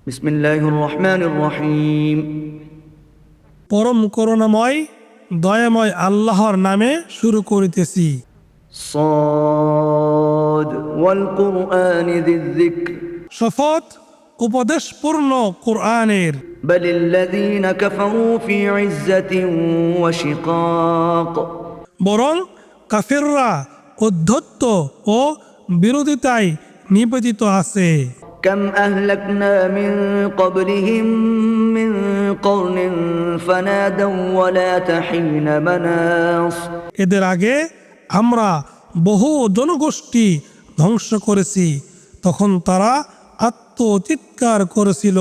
বিসমিল্লাহির রহমানির রহিম। পরম করুণাময় দয়াময় আল্লাহর নামে শুরু করিতেছি। صاد والقرآن ذي الذكر শপথ উপদেশপূর্ণ কোরআনের। بل الذين كفروا في عزة وشقاق বরং কাফিররা উদ্ধত্ত ও বিরোধিতায় নিবেদিত আছে। كم أهلكنا من قبلهم من قرن فنادوا ولا تحين مناص এদের আগে আমরা বহু জনগোষ্ঠী ধ্বংস করেছি, তখন তারা আত্মচিৎকার করেছিল,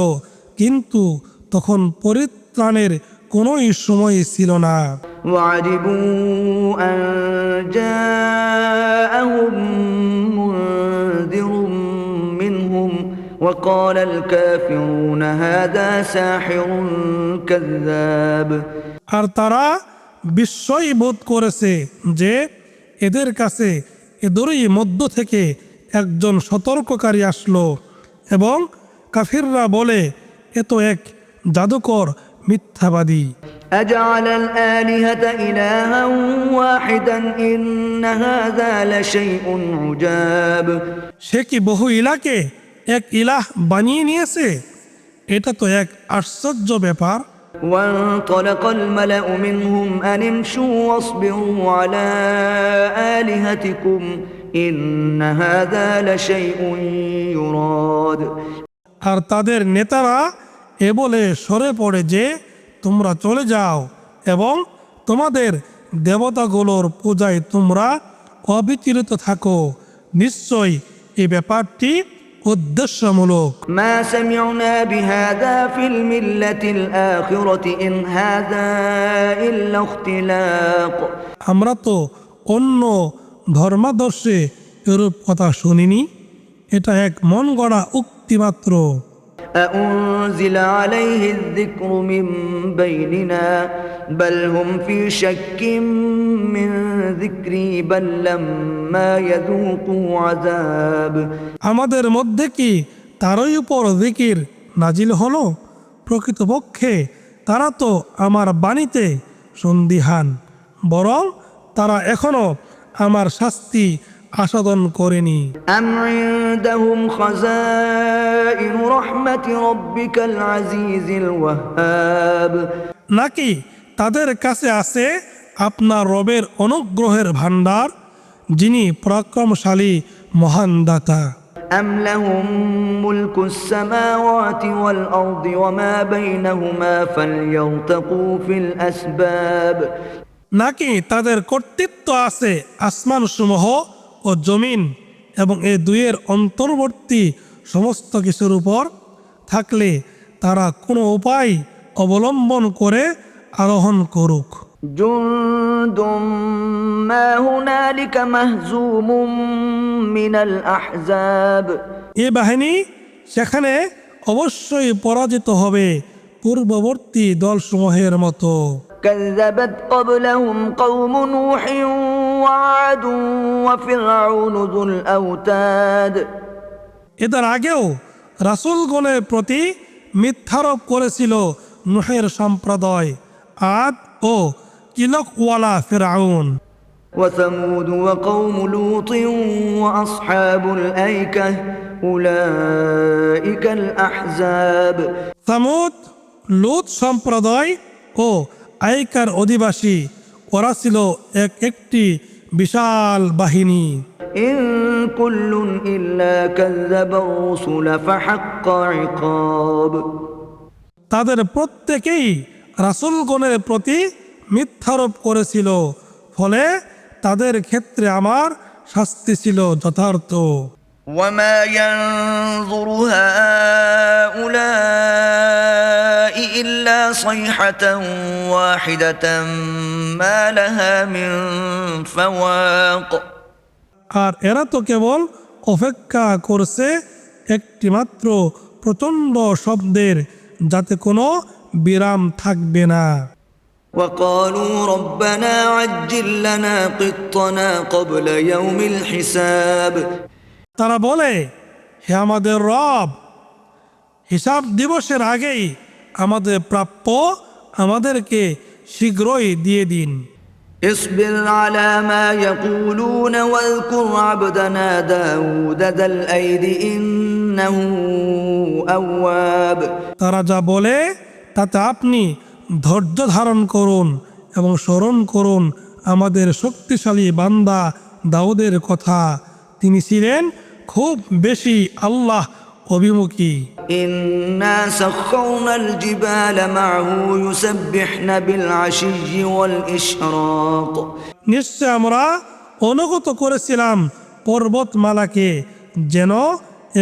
কিন্তু তখন পরিত্রাণের কোনোই সময় ছিল না। وعجبوا أن جاءهم منذر منهم وقال الكافرون هذا ساحر كذاب আর তারা বিস্ময় বোধ করেছে যে এদের কাছে এদেরই মধ্য থেকে একজন সতর্ককারী আসলো, এবং কাফিররা বলে এ তো এক জাদুকর মিথ্যাবাদী। أجعل الآلهة إلها واحدا إن هذا لشيء عجاب সে কি বহু ইলাকে এক ইলাহ বানিয়ে নিয়েছে? এটা তো এক আশ্চর্য ব্যাপার। وانطلق الملأ منهم أن امشوا واصبروا على آلهتكم إن هذا لشيء يراد আর তাদের নেতারা এ বলে সরে পড়ে যে তোমরা চলে যাও এবং তোমাদের দেবতাগুলোর পূজায় তোমরা অবিচলিত থাকো, নিশ্চয় এই ব্যাপারটি উদ্দেশ্যমূলক। ما سمعنا بهذا في الملة الآخرة إن هذا إلا اختلاق আমরা তো অন্য ধর্মাদর্শে এরূপ কথা শুনিনি, এটা এক মন গড়া উক্তি মাত্র। أأنزل عليه الذكر من بيننا بل هم في شك من ذكري بل لما يذوقوا عذاب আমাদের মধ্যে কি তারই উপর যিকির নাজিল হলো? প্রকৃতপক্ষে তারা তো আমার বাণীতে সন্দিহান, বরং তারা এখনো আমার শাস্তি আস্বাদন করেনি। أم عندهم خزائن رحمة ربك العزيز الوهاب নাকি তাদের কাছে আছে আপনার রবের অনুগ্রহের ভাণ্ডার, যিনি পরাক্রমশালী মহান দাতা। أم لهم ملك السماوات والأرض وما بينهما فليرتقوا في الأسباب নাকি তাদের কর্তৃত্ব আছে আসমানসমূহ ও জমিন এবং এ দুইয়ের অন্তর্বর্তী সমস্ত কিছুর উপর, থাকলে তারা কোনো উপায় অবলম্বন করে আরোহণ করুক। جند ما هنالك مهزوم من الأحزاب এ বাহিনী সেখানে অবশ্যই পরাজিত হবে পূর্ববর্তী দলসমূহের মতো। كذبت قبلهم قوم نوح وعاد وفرعون ذو الأوتاد এদের আগেও রাসূলগণের প্রতি মিথ্যারোপ করেছিল নূহের সম্প্রদায়, আদ ও কিলকওয়ালা ফিরআউন। وثمود وقوم لوط وأصحاب الأيكة أولئك الأحزاب সামুদ, লূত সম্প্রদায় ও আইকার অধিবাসী, ওরা ছিল একটি বিশাল বাহিনী। إن كل إلا كذب الرسل فحق عقاب তাদের প্রত্যেকেই রাসূলগণের প্রতি মিথ্যারোপ করেছিল, ফলে তাদের ক্ষেত্রে আমার শাস্তি ছিল যথার্থ। وما ينظر هؤلاء إلا صيحة واحدة ما لها من فواق আর এরা তো কেবল অপেক্ষা করছে একটি মাত্র প্রচণ্ড শব্দের, যাতে কোনো বিরাম থাকবে না। وقالوا ربنا عجل لنا قطنا قبل يوم الحساب তারা বলে, হে আমাদের রব, হিসাব দিবসের আগেই আমাদের প্রাপ্য আমাদেরকে শীঘ্রই দিয়ে দিন। اصبر على ما يقولون واذكر عبدنا داود ذا الأيد إنه أواب। তারা যা বলে তাতে আপনি ধৈর্য ধারণ করুন এবং স্মরণ করুন আমাদের শক্তিশালী বান্দা দাউদের কথা, তিনি ছিলেন খুব বেশি আল্লাহ অভিমুখী। إنا سخرنا الجبال معه يسبحن بالعشي والإشراق। নিশ্চয় আমরা অনুগত করেছিলাম পর্বতমালাকে যেন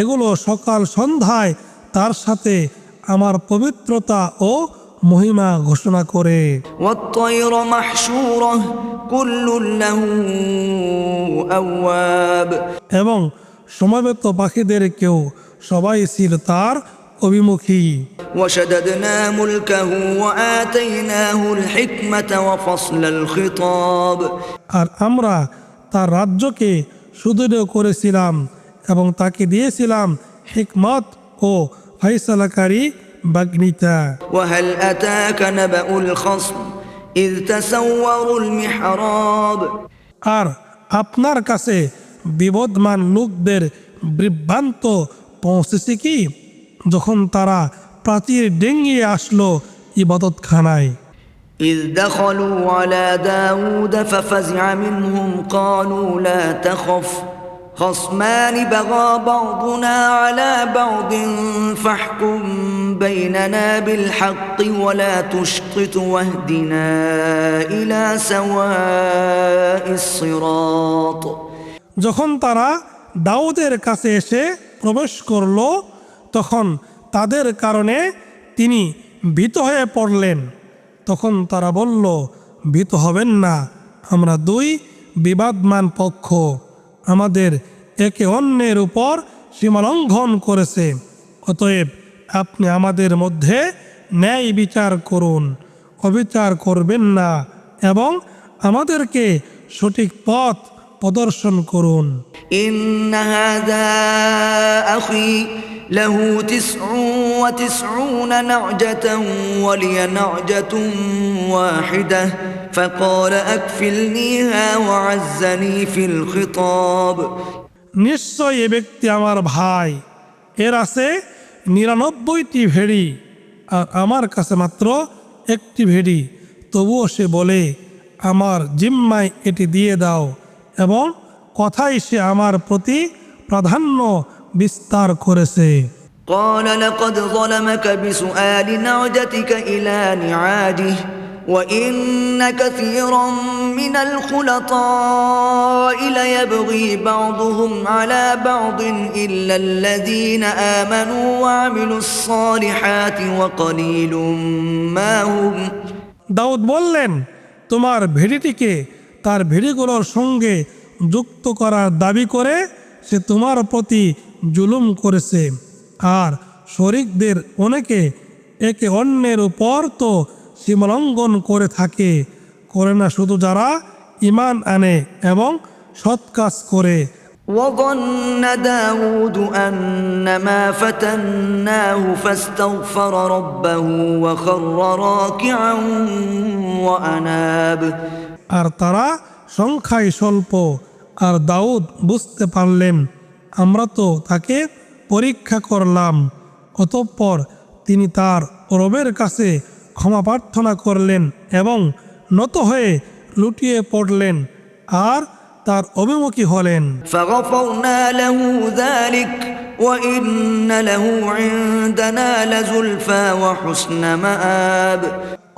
এগুলো সকাল সন্ধ্যায় তার সাথে আমার পবিত্রতা ও মহিমা ঘোষণা করে। والطير محشورة كل له أواب। এবং সমবেত পাখিদেরকেও সবাই ছিল তার অভিমুখী। وشددنا ملكه وآتيناه الحكمة وفصل الخطاب। আর আমরা তার রাজ্যকে সুদৃঢ় করেছিলাম এবং তাকে দিয়েছিলাম হিকমত ও ফয়সালাকারী বাগ্মিতা। وهل أتاك نبأ الخصم إذ تسوروا المحراب। আর আপনার কাছে বিবদমান লোকদের বিভ্রান্ত পৌঁছেছে কি যখন তারা প্রাচীর ডেঙ্গিয়ে আসলো ইবাদতখানায়। إذ دخلوا على داود ففزع منهم قالوا لا تخف خصمان بغى بعضنا على بعض فاحكم بيننا بالحق ولا تشطط واهدنا إلى سواء الصراط। যখন তারা দাউদের কাছে এসে প্রবেশ করল তখন তাদের কারণে তিনি ভীত হয়ে পড়লেন। তখন তারা বলল, ভীত হবেন না, আমরা দুই বিবাদমান পক্ষ, আমাদের একে অন্যের উপর সীমালঙ্ঘন করেছে, অতএব আপনি আমাদের মধ্যে ন্যায় বিচার করুন, অবিচার করবেন না এবং আমাদেরকে সঠিক পথ প্রদর্শন করুন। إن هذا أخي له 99 نعجة ولي نعجة واحدة فقال أكفلنيها وعزني في الخطاب। নিশ্চয় এ ব্যক্তি আমার ভাই, এর আছে 99টি ভেড়ি আর আমার কাছে মাত্র একটি ভেড়ি, তবুও সে বলে আমার জিম্মায় এটি দিয়ে দাও এবং কথাই সে আমার প্রতি প্রাধান্য বিস্তার করেছে। قال لقد ظلمك بسؤال نعجتك إلى نعاجه وإن كثيرا من الخلطاء ليبغي بعضهم على بعض إلا الذين آمنوا وعملوا الصالحات وقليل ما هم। দাউদ বললেন, তোমার ভেড়িটিকে তার ভেড়িগুলোর সঙ্গে যুক্ত করার দাবি করে সে তোমার প্রতি জুলুম করেছে, আর শরিকদের অনেকে একে অন্যের উপর তো সীমালঙ্ঘন করে থাকে, করে না শুধু যারা ঈমান আনে এবং সৎ কাজ করে। وظن داود أنما فتناه فاستغفر ربه وخر راكعا وأناب। আর তারা সংখ্যায় স্বল্প, আর দাউদ বুঝতে পারলেন আমরা তো তাকে পরীক্ষা করলাম, অতঃপর তিনি তার রবের কাছে ক্ষমা প্রার্থনা করলেন এবং নত হয়ে লুটিয়ে পড়লেন আর তার অভিমুখী হলেন। فغفرنا له ذلك وإن له عندنا لزلفى وحسن مآب।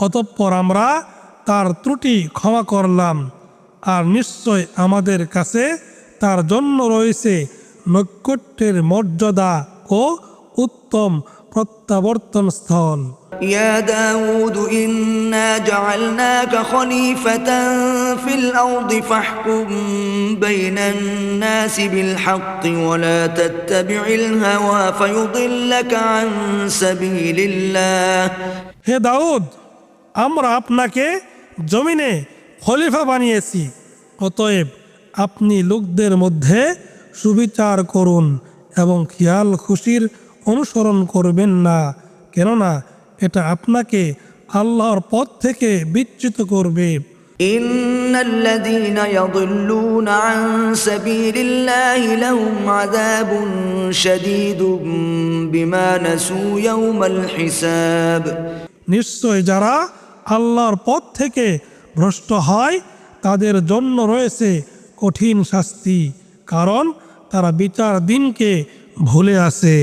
অতঃপর আমরা তার ত্রুটি ক্ষমা করলাম, আর নিশ্চয় আমাদের কাছে তার জন্য রয়েছে নৈকট্যের মর্যাদা ও উত্তম প্রত্যাবর্তন স্থল। يا داود إنا جعلناك خليفة في الأرض فاحكم بين الناس بالحق ولا تتبع الهوى فيضلك عن سبيل الله। হে দাউদ, আমরা আপনাকে জমিনে খলিফা বানিয়েছি, অতএব আপনি লোকদের মধ্যে সুবিচার করুন এবং খেয়াল খুশির অনুসরণ করবেন না, কেননা এটা আপনাকে আল্লাহর পথ থেকে বিচ্যুত করবে। إن الذين يضلون عن سبيل الله لهم عذاب شديد بما نسوا يوم الحساب। নিশ্চয় যারা আল্লাহর পথ থেকে ভ্রষ্ট হয় তাদের জন্য রয়েছে কঠিন শাস্তি, কারণ তারা বিচার দিনকে ভুলে আছে।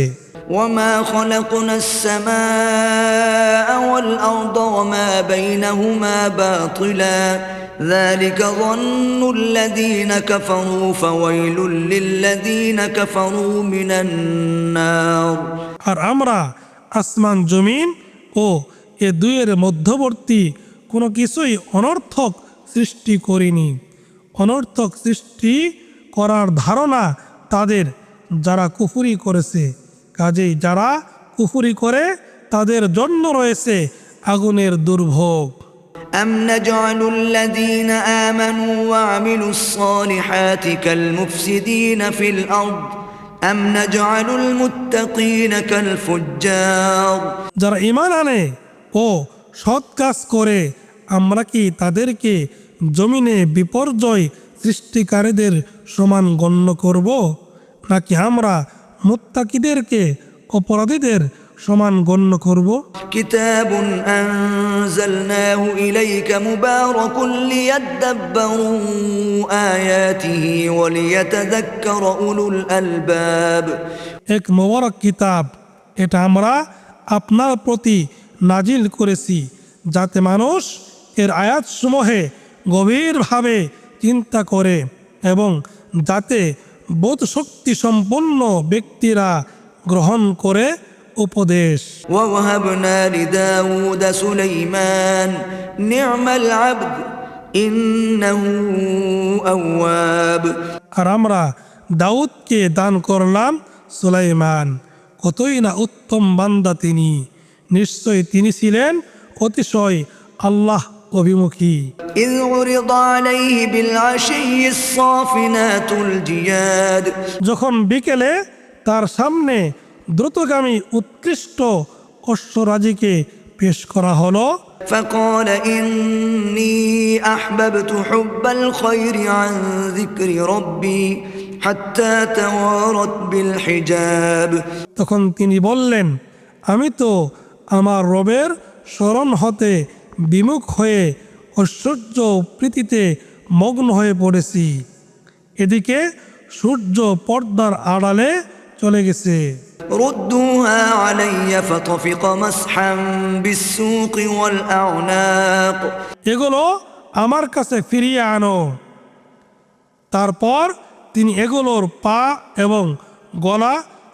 وما خلقنا السماء والأرض وما بينهما باطلا ذلك ظن الذين كفروا فويل للذين كفروا من النار। আর আমরা আসমান জমিন ও এ দুইয়ের মধ্যবর্তী কোনো কিছুই অনর্থক সৃষ্টি করিনি। অনর্থক সৃষ্টি করার ধারণা তাদের যারা কুফরি করেছে, কাজেই যারা কুফরি করে তাদের জন্য রয়েছে আগুনের দুর্ভোগ। أم نجعل الذين آمنوا وعملوا الصالحات كالمفسدين في الأرض أم نجعل المتقين كالفجار। যারা ঈমান আনে ও সৎ কাজ করে আমরা কি তাদেরকে জমিনে বিপর্যয় সৃষ্টিকারীদের সমান গণ্য করব, নাকি আমরা মুত্তাকিদেরকে অপরাধীদের সমান গণ্য করব? كتاب أنزلناه إليك مبارك ليدبروا آياته وليتذكر أولو الألباب। এক মোবারক কিতাব, এটা আমরা আপনার প্রতি নাজিল করেছি যাতে মানুষ এর আয়াতসমূহে গভীরভাবে চিন্তা করে এবং যাতে বোধশক্তি সম্পন্ন ব্যক্তিরা গ্রহণ করে উপদেশ। ووهبنا لداود سليمان نعم العبد إنه أواب। আর আমরা দাউদকে দান করলাম সুলাইমান, কতই না উত্তম বান্দা তিনি, নিশ্চয় তিনি ছিলেন অতিশয় আল্লাহ অভিমুখী। إذ عرض عليه بالعشي الصافنات الجياد। যখন বিকেলে তার সামনে দ্রুতগামী উৎকৃষ্ট অশ্বরাজিকে পেশ করা হলো, فقال إني أحببت حب الخير عن ذكر ربي حتى توارت بالحجاب। তখন তিনি বললেন, আমি তো আমার রবের স্মরণ হতে বিমুখ হয়ে ঐশ্বর্য প্রীতিতে মগ্ন হয়ে পড়েছি। এদিকে সূর্য পর্দার আড়ালে চলে গেছে। ردوها علي فطفق مسحا بالسوق والأعناق। এগুলো আমার কাছে ফিরিয়ে আনো। তারপর তিনি এগুলোর পা এবং গলা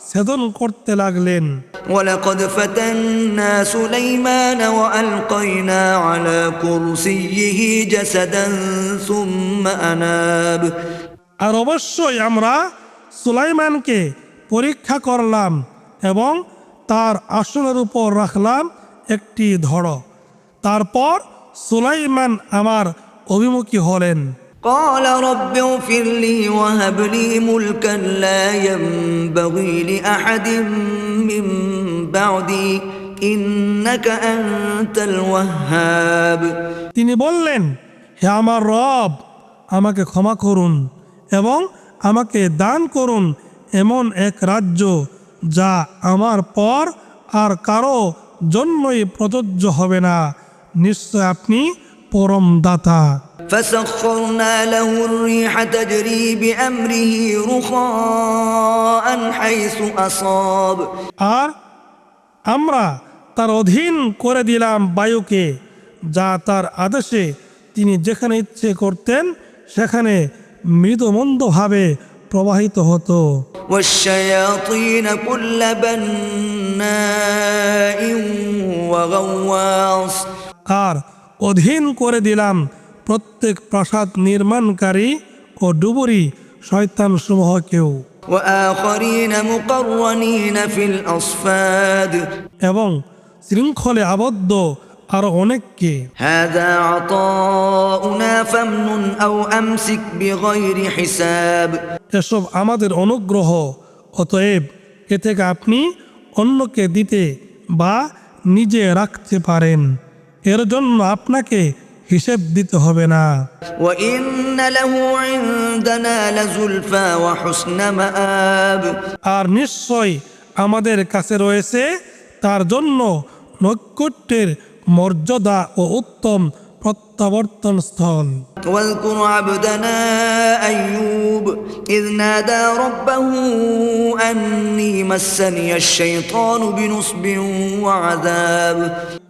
ছেদন করতে লাগলেন। ولقد فتنا سليمان وألقينا على كرسيه جسدا ثم أناب। আর অবশ্যই আমরা সুলাইমানকে পরীক্ষা করলাম এবং তার আসনের উপর রাখলাম একটি ধড়। তারপর সুলাইমান আমার অভিমুখী হলেন। قال رب اغفر لي وهب لي ملكا لا ينبغي لأحد من بعدي إنك أنت الوهاب। তিনি বললেন, হে আমার রব, আমাকে ক্ষমা করুন এবং আমাকে দান করুন এমন এক রাজ্য যা আমার পর আর কারো জন্যই প্রযোজ্য হবে না, নিশ্চয় আপনি পরম দাতা। فسخرنا له الريح تجري بأمره رخاء حيث أصاب। আর আমরা তার অধীন করে দিলাম বায়ুকে, যা তার আদেশে তিনি যেখানে ইচ্ছে করতেন সেখানে মৃদুমন্দভাবে প্রবাহিত হতো। والشياطين كل بناء وغواص। আর অধীন করে দিলাম প্রত্যেক প্রাসাদ নির্মাণকারী ও ডুবুরি শয়তান সমূহকেও। وآخرين مقرنين في الأصفاد। এবং শৃঙ্খলে আবদ্ধ আরো অনেককে। هذا عطاؤنا فامنن أو أمسك بغير حساب। এসব আমাদের অনুগ্রহ, অতএব এ থেকে আপনি অন্যকে দিতে বা নিজে রাখতে পারেন। এর জন্য আপনাকে হিসেব দিতে হবে না। وإن له عندنا لزلفى وحسن مآب আর নিশ্চয় আমাদের কাছে রয়েছে তার জন্য নৈকট্যের মর্যাদা ও উত্তম প্রত্যাবর্তন স্থল। واذكر عبدنا أيوب إذ نادى ربه أني مسني الشيطان بنصب وعذاب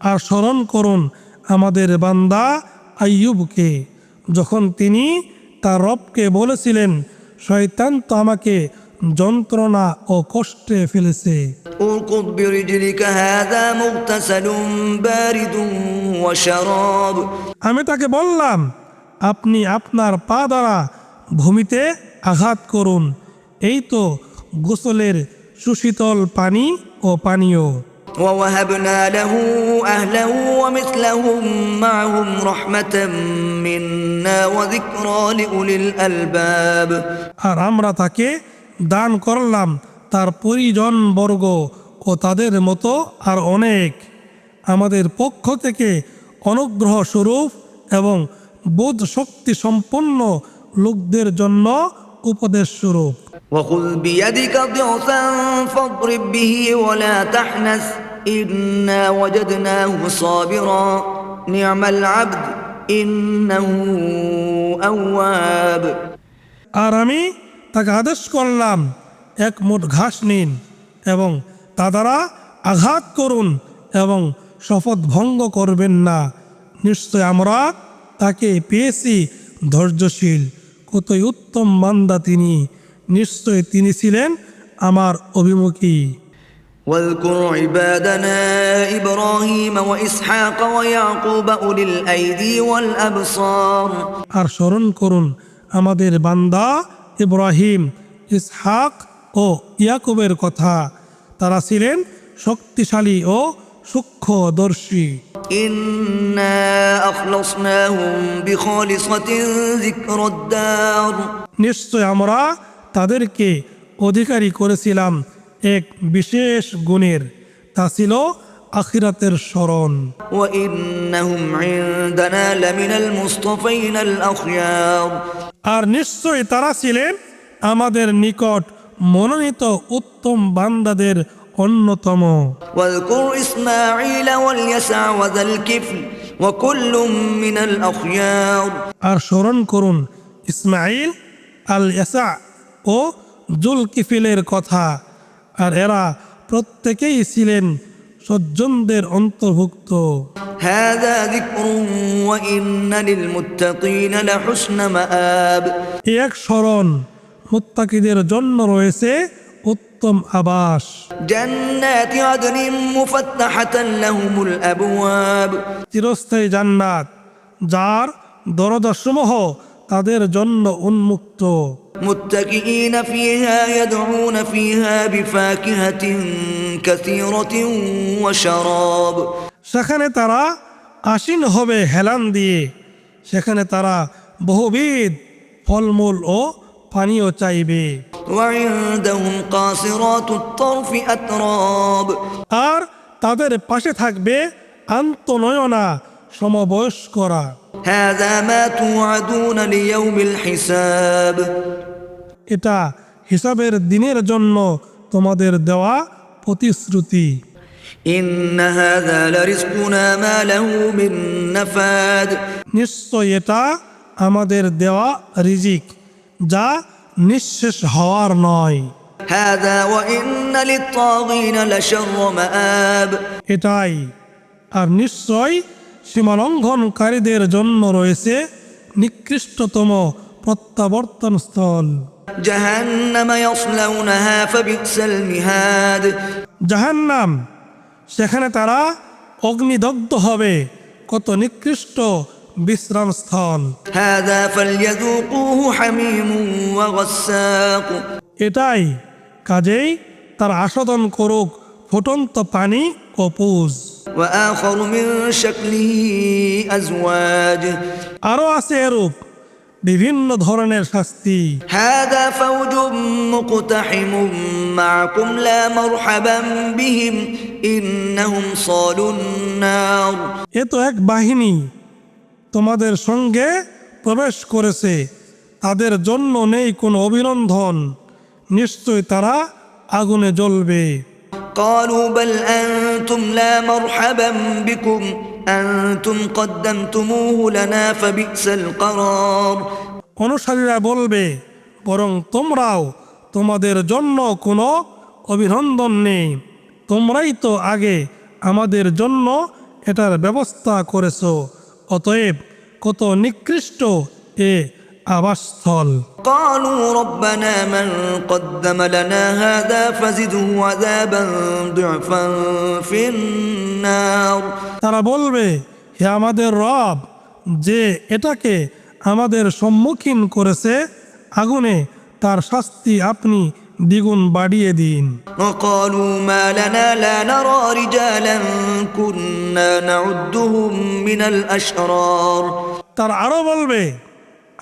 আর স্মরণ করুন আমাদের বান্দা আইয়ুবকে, যখন তিনি তার রবকে বলেছিলেন, শয়তান তো আমাকে যন্ত্রণা ও কষ্টে ফেলেছে। اركض برجلك هذا مغتسل بارد وشراب আমি তাকে বললাম, আপনি আপনার পা দ্বারা ভূমিতে আঘাত করুন, এই তো গোসলের সুশীতল পানি ও পানীয়। ووهبنا له أهله ومثلهم معهم رحمة منا وذكرى لأولي الألباب আর আমরা তাকে দান করলাম তার পরিজন বর্গ ও তাদের মতো আর অনেক আমাদের পক্ষ থেকে অনুগ্রহ স্বরূপ এবং বোধ শক্তি সম্পন্ন লোকদের জন্য উপদেশ স্বরূপ। وخذ بيدك ضغثا فاضرب به ولا تحنث إنا وجدناه صابرا نعم العبد إنه أواب আর আমি তাকে আদেশ করলাম, এক মুঠ ঘাস নিন এবং তা দ্বারা আঘাত করুন এবং শপথ ভঙ্গ করবেন না, নিশ্চয় আমরা তাকে পেয়েছি ধৈর্যশীল, কতই উত্তম বান্দা তিনি, নিশ্চয় তিনি ছিলেন আমার অভিমুখী। واذكر عبادنا إبراهيم وإسحاق ويعقوب أولي الأيدي والأبصار আর স্মরণ করুন আমাদের বান্দা ইব্রাহিম, ইসহাক ও ইয়াকুবের কথা, তারা ছিলেন শক্তিশালী ও সূক্ষ্মদর্শী। إنا أخلصناهم بخالصة ذكر الدار নিশ্চয় আমরা তাদেরকে অধিকারী করেছিলাম এক বিশেষ গুণের, তা ছিল আখিরাতের স্মরণ। وإنهم عندنا لمن المصطفين الأخيار আর নিশ্চয় তারা ছিলেন আমাদের নিকট মনোনীত উত্তম বান্দাদের অন্যতম। واذكر إسماعيل واليسع وذا الكفل وكل من الأخيار আর স্মরণ করুন ইসমাইল, আল ইয়াসা ও জুলকিফিলের কথা, আর এরা প্রত্যেকেই ছিলেন সজ্জনদের অন্তর্ভুক্ত। هذا ذكر وإن للمتقين لحسن مآب এই এক স্মরণ, মুত্তাকিদের জন্য রয়েছে উত্তম আবাস। جنات عدن مفتحة لهم الأبواب চিরস্থায়ী জান্নাত, যার দরজাসমূহ তাদের জন্য উন্মুক্ত। متكئين فيها يدعون فيها بفاكهة كثيرة وشراب সেখানে তারা আসীন হবে হেলান দিয়ে, সেখানে তারা বহুবিধ ফলমূল ও পানীয় চাইবে। وعندهم قاصرات الطرف أتراب আর তাদের পাশে থাকবে আন্তনয়না সমবয়স্করা। هذا ما توعدون ليوم الحساب এটা হিসাবের দিনের জন্য তোমাদের দেওয়া প্রতিশ্রুতি। إن هذا لرزقنا ما له من نفاد নিশ্চয় এটা আমাদের দেওয়া রিজিক, যা নিঃশেষ হওয়ার নয়। هذا وإن للطاغين لشر مآب এটাই, আর নিশ্চয় সীমালঙ্ঘনকারীদের জন্য রয়েছে নিকৃষ্টতম প্রত্যাবর্তন স্থল। جهنم يصلونها فبئس المهاد জাহান্নাম, সেখানে তারা অগ্নিদগ্ধ হবে, কত নিকৃষ্ট বিশ্রাম স্থল। هذا فليذوقوه حميم وغساق এটাই, কাজেই তার আস্বাদন করুক ফুটন্ত পানি ও পুজ। وآخر من شكله أزواج আরও আছে এরূপ, বিভিন্ন ধরনের শাস্তি। هذا فوج مقتحم معكم لا مرحبا بهم إنهم صالوا النار এ তো এক বাহিনী তোমাদের সঙ্গে প্রবেশ করেছে, তাদের জন্য নেই কোনো অভিনন্দন, নিশ্চয় তারা আগুনে জ্বলবে। قالوا بل أنتم لا مرحبا بكم أنتم قدمتموه لنا فبئس القرار অনুসারীরা বলবে, বরং তোমরাও, তোমাদের জন্য কোনো অভিনন্দন নেই, তোমরাই তো আগে আমাদের জন্য এটার ব্যবস্থা করেছো, অতএব কত নিকৃষ্ট এ আবাসস্থল। قالوا ربنا من قدم لنا هذا فزده عذابا ضعفا في النار তারা বলবে, হে আমাদের রব, যে এটাকে আমাদের সম্মুখীন করেছে আগুনে, তার শাস্তি আপনি দ্বিগুণ বাড়িয়ে দিন। وقالوا ما لنا لا نرى رجالا كنا نعدهم من الأشرار তার আরো বলবে,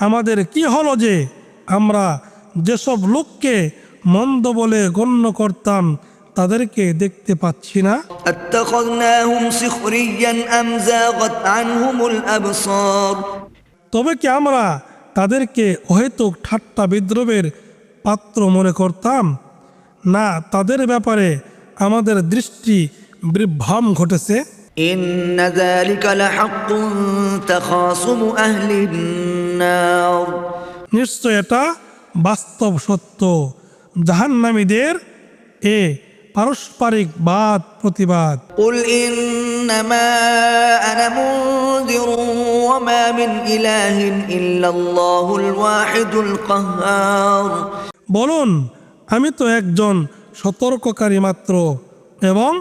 আমাদের কি হলো যে আমরা যেসব লোককে মন্দ বলে গণ্য করতাম তাদেরকে দেখতে পাচ্ছি না। اتخذناهم سخريا أم زاغت عنهم الأبصار তবে কি আমরা তাদেরকে অহেতুক ঠাট্টা বিদ্রোহের পাত্র মনে করতাম? না, তাদের ব্যাপারে আমাদের দৃষ্টি বিভ্রম ঘটেছে। إن ذلك لحق تخاصم أهل النار নিশ্চয় এটা বাস্তব সত্য, জাহান্নামীদের এ পারস্পরিক বাদ প্রতিবাদ। قل إنما أنا منذر وما من إله إلا الله الواحد القهار বলুন, আমি তো একজন সতর্ককারী মাত্র, এবং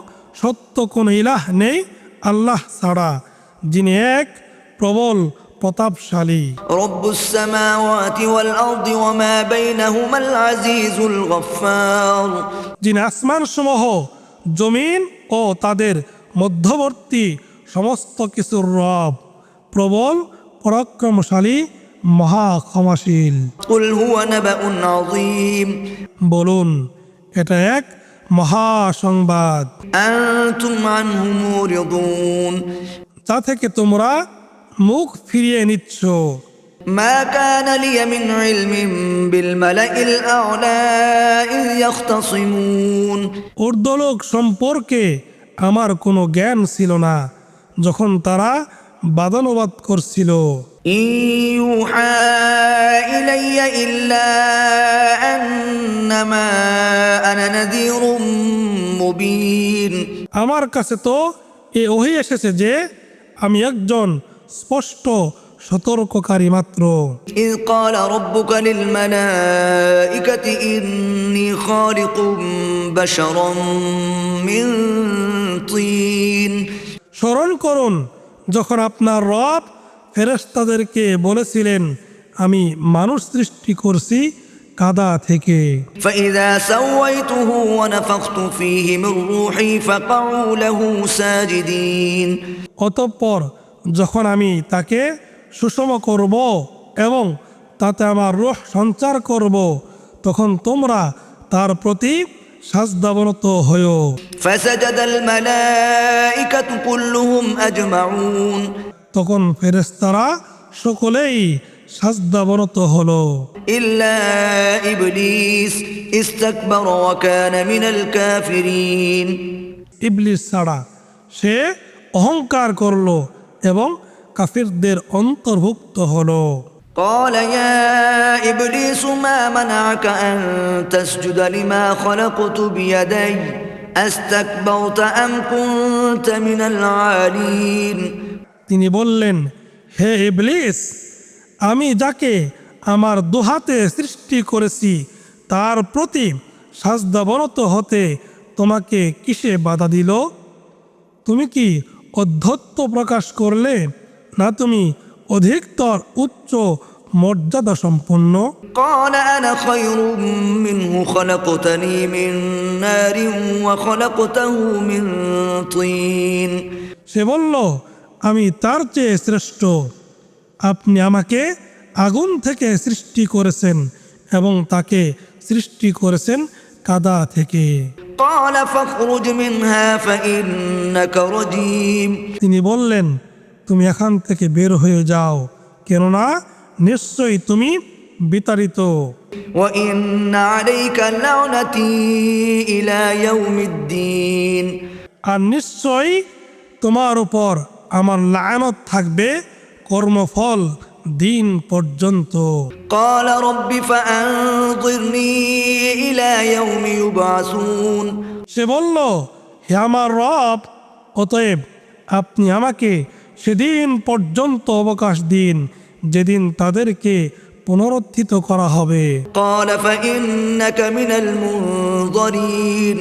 সত্য কোনো ইলাহ নেই আল্লাহ ছাড়া, যিনি এক প্রবল প্রতাপশালী। رب السماوات والأرض وما بينهما العزيز الغفار যিনি আসমানসমূহ, জমিন ও তাদের মধ্যবর্তী সমস্ত কিছুর রব, প্রবল পরাক্রমশালী, মহা ক্ষমাশীল। قل هو نبأ عظيم বলুন, এটা এক মহা সংবাদ, أنتم عنه معرضون যা থেকে তোমরা মুখ ফিরিয়ে নিচ্ছ। ما كان لي من علم بالملأ الأعلى إذ يختصمون ঊর্ধ্বলোক সম্পর্কে আমার কোনো জ্ঞান ছিল না যখন তারা বাদানুবাদ করছিল। إن يوحى إلي إلا أنما أنا نذير مبين আমার কাছে তো এ ওহী এসেছে যে আমি একজন স্পষ্ট সতর্ককারী মাত্র। إذ قال ربك للملائكة إني خالق بشرا من طين স্মরণ করুন, যখন আপনার রব ফেরেশতাদেরকে বলেছিলেন, আমি মানুষ সৃষ্টি করছি কাদা থেকে। فإذا سويته ونفخت فيه من روحي فقعوا له ساجدين অতঃপর যখন আমি তাকে সুষম করব এবং তাতে আমার রূহ সঞ্চার করব, তখন তোমরা তার প্রতি সাজদাবনত হও। فسجد الملائكة كلهم أجمعون তখন ফেরেশতারা সকলেই সাজদাবনত হলো, إلا إبليس استكبر وكان من الكافرين ইবলিস ছাড়া, সে অহংকার করলো এবং কাফিরদের অন্তর্ভুক্ত হলো। قال يا إبليس ما منعك أن تسجد لما خلقت بيدي أستكبرت أم كنت من العالين তিনি বললেন, হে ইবলিস, আমি যাকে আমার দুহাতে সৃষ্টি করেছি তার প্রতি সাজদাবনত হতে তোমাকে কিসে বাধা দিল? তুমি কি অধ্যত্ব প্রকাশ করলে, না তুমি অধিকতর উচ্চ মর্যাদা সম্পন্ন? قال أنا خير منه خلقتني من نار وخلقته من طين সে বলল, আমি তার চেয়ে শ্রেষ্ঠ, আপনি আমাকে আগুন থেকে সৃষ্টি করেছেন এবং তাকে সৃষ্টি করেছেন কাদা থেকে। قال فاخرج منها فإنك رجيم তিনি বললেন, তুমি এখান থেকে বের হয়ে যাও, কেননা নিশ্চয়ই তুমি বিতাড়িত। وإن عليك لعنتي إلى يوم الدين আর নিশ্চয়ই তোমার উপর আমার লানত থাকবে কর্মফল দিন পর্যন্ত। قال رب فأنظرني إلى يوم يبعثون সে বলল, হে আমার রব, অতএব আপনি আমাকে সেদিন পর্যন্ত অবকাশ দিন যেদিন তাদেরকে পুনরুত্থিত করা হবে। قال فإنك من المنظرين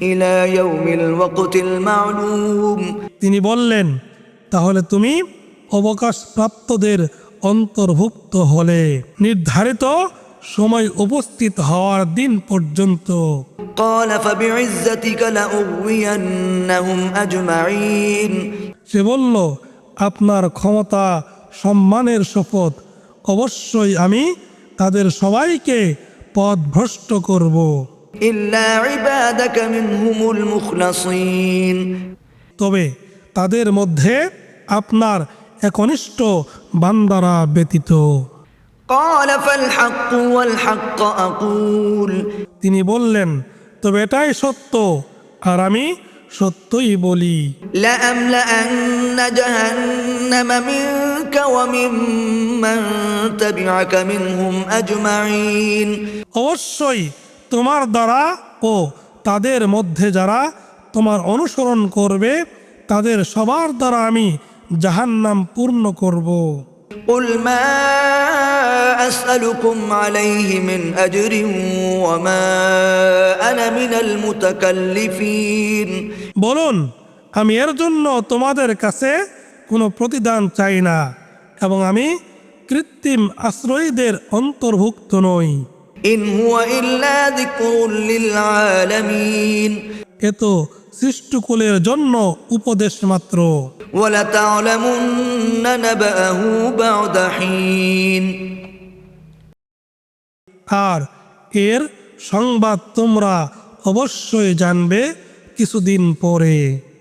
إلى يوم الوقت المعلوم তিনি বললেন, তাহলে তুমি অবকাশ প্রাপ্তদের অন্তর্ভুক্ত হলে নির্ধারিত সময় উপস্থিত হওয়ার দিন পর্যন্ত। قال فبعزتك لأغوينهم أجمعين সে বলল, আপনার ক্ষমতা সম্মানের শপথ, অবশ্যই আমি তাদের সবাইকে পথভ্রষ্ট করব, إلا عبادك منهم المخلصين তবে তাদের মধ্যে আপনার একনিষ্ঠ বান্দারা ব্যতীত। قال فالحق والحق أقول তিনি বললেন, তবে এটাই সত্য আর আমি সত্যই বলি। لأملأن جهنم منك وممن تبعك منهم أجمعين অবশ্যই তোমার দ্বারা ও তাদের মধ্যে যারা তোমার অনুসরণ করবে তাদের সবার দ্বারা আমি জাহান্নাম পূর্ণ করব। قل ما أسألكم عليه من أجر وما أنا من المتكلفين বলুন, আমি এর জন্য তোমাদের কাছে কোনো প্রতিদান চাই না এবং আমি কৃত্রিম আশ্রয়ীদের অন্তর্ভুক্ত নই। إن هو إلا ذكر للعالمين এ তো সৃষ্টিকুলের জন্য উপদেশ মাত্র। ولتعلمن نبأه بعد حين আর এর সংবাদ তোমরা অবশ্যই জানবে কিছুদিন পরে।